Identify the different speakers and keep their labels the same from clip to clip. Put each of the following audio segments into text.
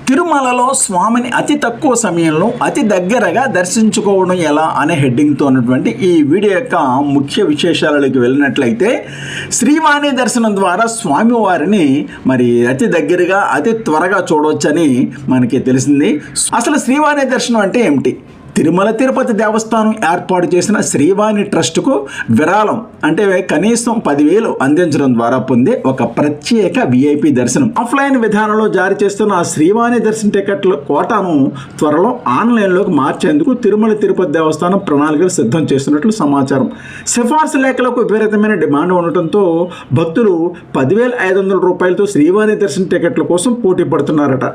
Speaker 1: తిరుమలలో స్వామిని అతి తక్కువ సమయంలో అతి దగ్గరగా దర్శించుకోవడం ఎలా అనే హెడ్డింగ్తో ఉన్నటువంటి ఈ వీడియో యొక్క ముఖ్య విశేషాలలోకి వెళ్ళినట్లయితే శ్రీవాణి దర్శనం ద్వారా స్వామివారిని మరి అతి దగ్గరగా అతి త్వరగా చూడవచ్చని మనకి తెలిసింది. అసలు శ్రీవాణి దర్శనం అంటే ఏమిటి? తిరుమల తిరుపతి దేవస్థానం ఏర్పాటు చేసిన శ్రీవాణి ట్రస్టుకు విరాళం అంటే కనీసం 10,000 అందించడం ద్వారా పొందే ఒక ప్రత్యేక విఐపి దర్శనం. ఆఫ్లైన్ విధానంలో జారీ చేస్తున్న శ్రీవాణి దర్శన టికెట్ల కోటాను త్వరలో ఆన్లైన్లోకి మార్చేందుకు తిరుమల తిరుపతి దేవస్థానం ప్రణాళికలు సిద్ధం చేస్తున్నట్లు సమాచారం. సిఫార్సు లేఖలకు విపరీతమైన డిమాండ్ ఉండటంతో భక్తులు 10,500 రూపాయలతో శ్రీవాణి దర్శన టికెట్ల కోసం పోటీ పడుతున్నారట.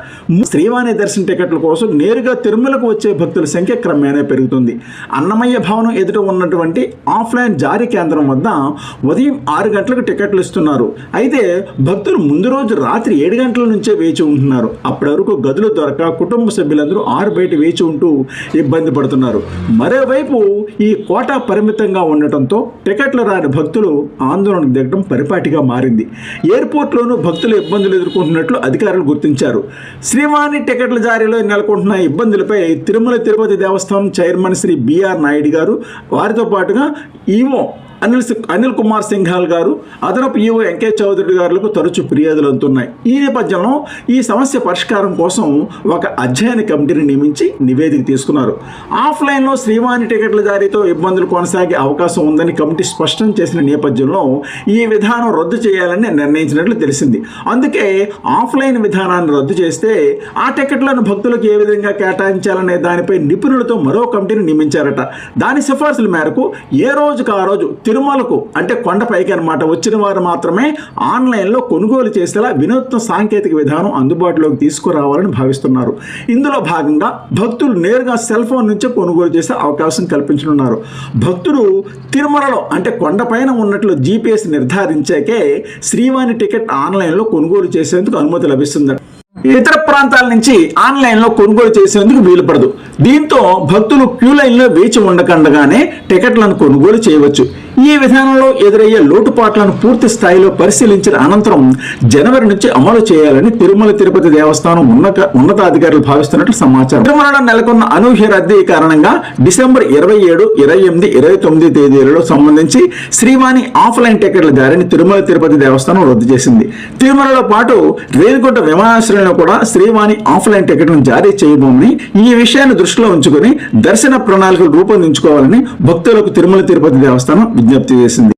Speaker 1: శ్రీవాణి దర్శన టికెట్ల కోసం నేరుగా తిరుమలకు వచ్చే భక్తుల సంఖ్య క్రమేణా పెరుగుతుంది. అన్నమయ్య భవనం ఎదుట ఉన్నటువంటి ఆఫ్లైన్ జారీ కేంద్రం వద్ద ఉదయం 6 గంటలకు టికెట్లు ఇస్తున్నారు. అయితే భక్తులు ముందు రోజు రాత్రి 7 గంటల నుంచే వేచి ఉంటున్నారు. అప్పటి వరకు గదులు దొరక కుటుంబ సభ్యులందరూ ఆరు బయట వేచి ఉంటూ ఇబ్బంది పడుతున్నారు. మరోవైపు ఈ కోటా పరిమితంగా ఉండటంతో టికెట్లు రాని భక్తులు ఆందోళనకు దిగడం పరిపాటిగా మారింది. ఎయిర్పోర్ట్లోనూ భక్తులు ఇబ్బందులు ఎదుర్కొంటున్నట్లు అధికారులు గుర్తించారు. శ్రీవాణి టికెట్ల జారీలో నెలకొంటున్న ఇబ్బందులపై తిరుమల తిరుపతి దేవస్థానం చైర్మన్ శ్రీ బిఆర్ నాయుడు గారు, వారితో పాటుగా ఈవో అనిల్ కుమార్ సింఘాల్ గారు, అదనపు ఈవో ఎంకే చౌదరి గారులకు తరచూ ఫిర్యాదులు అందుతున్నాయి. ఈ నేపథ్యంలో ఈ సమస్య పరిష్కారం కోసం ఒక అధ్యయన కమిటీని నియమించి నివేదిక తీసుకున్నారు. ఆఫ్లైన్లో శ్రీవాణి టికెట్ల జారీతో ఇబ్బందులు కొనసాగే అవకాశం ఉందని కమిటీ స్పష్టం చేసిన నేపథ్యంలో ఈ విధానం రద్దు చేయాలని నిర్ణయించినట్లు తెలిసింది. అందుకే ఆఫ్లైన్ విధానాన్ని రద్దు చేస్తే ఆ టికెట్లను భక్తులకు ఏ విధంగా కేటాయించాలనే దానిపై నిపుణులతో మరో కమిటీని నియమించారట. దాని సిఫార్సుల మేరకు ఏ రోజుకు ఆ రోజు తిరుమలకు అంటే కొండపైకి అన్నమాట వచ్చిన వారు మాత్రమే ఆన్లైన్లో కొనుగోలు చేసేలా వినూత్న సాంకేతిక విధానం అందుబాటులోకి తీసుకురావాలని భావిస్తున్నారు. ఇందులో భాగంగా భక్తులు నేరుగా సెల్ ఫోన్ నుంచే కొనుగోలు చేసే అవకాశం కల్పించనున్నారు. భక్తులు తిరుమలలో అంటే కొండపైన ఉన్నట్లు GPS నిర్ధారించాకే శ్రీవాణి టికెట్ ఆన్లైన్లో కొనుగోలు చేసేందుకు అనుమతి లభిస్తుంది. ఇతర ప్రాంతాల నుంచి ఆన్లైన్లో కొనుగోలు చేసేందుకు వీలు పడదు. దీంతో భక్తులు క్యూ లైన్లో వేచి ఉండకుండానే టికెట్లను కొనుగోలు చేయవచ్చు. ఈ విధానంలో ఎదురయ్యే లోటుపాట్లను పూర్తి స్థాయిలో పరిశీలించిన అనంతరం జనవరి నుంచి అమలు చేయాలని తిరుమల తిరుపతి దేవస్థానం ఉన్నతాధికారులు భావిస్తున్నట్లు సమాచారం. తిరుమలలో నెలకొన్న అనూహ్య రద్దీ కారణంగా డిసెంబర్ 27, 28, 29 తేదీలలో సంబంధించి శ్రీవాణి ఆఫ్లైన్ టికెట్ల జారీని తిరుమల తిరుపతి దేవస్థానం రద్దు చేసింది. తిరుమలలో పాటు రేణిగుంట విమానాశ్రయంలో కూడా శ్రీవాణి ఆఫ్లైన్ టికెట్లను జారీ చేయబోమని, ఈ విషయాన్ని దృష్టిలో ఉంచుకుని దర్శన ప్రణాళికలు రూపొందించుకోవాలని భక్తులకు తిరుమల తిరుపతి దేవస్థానం విజ్ఞప్తి చేసింది.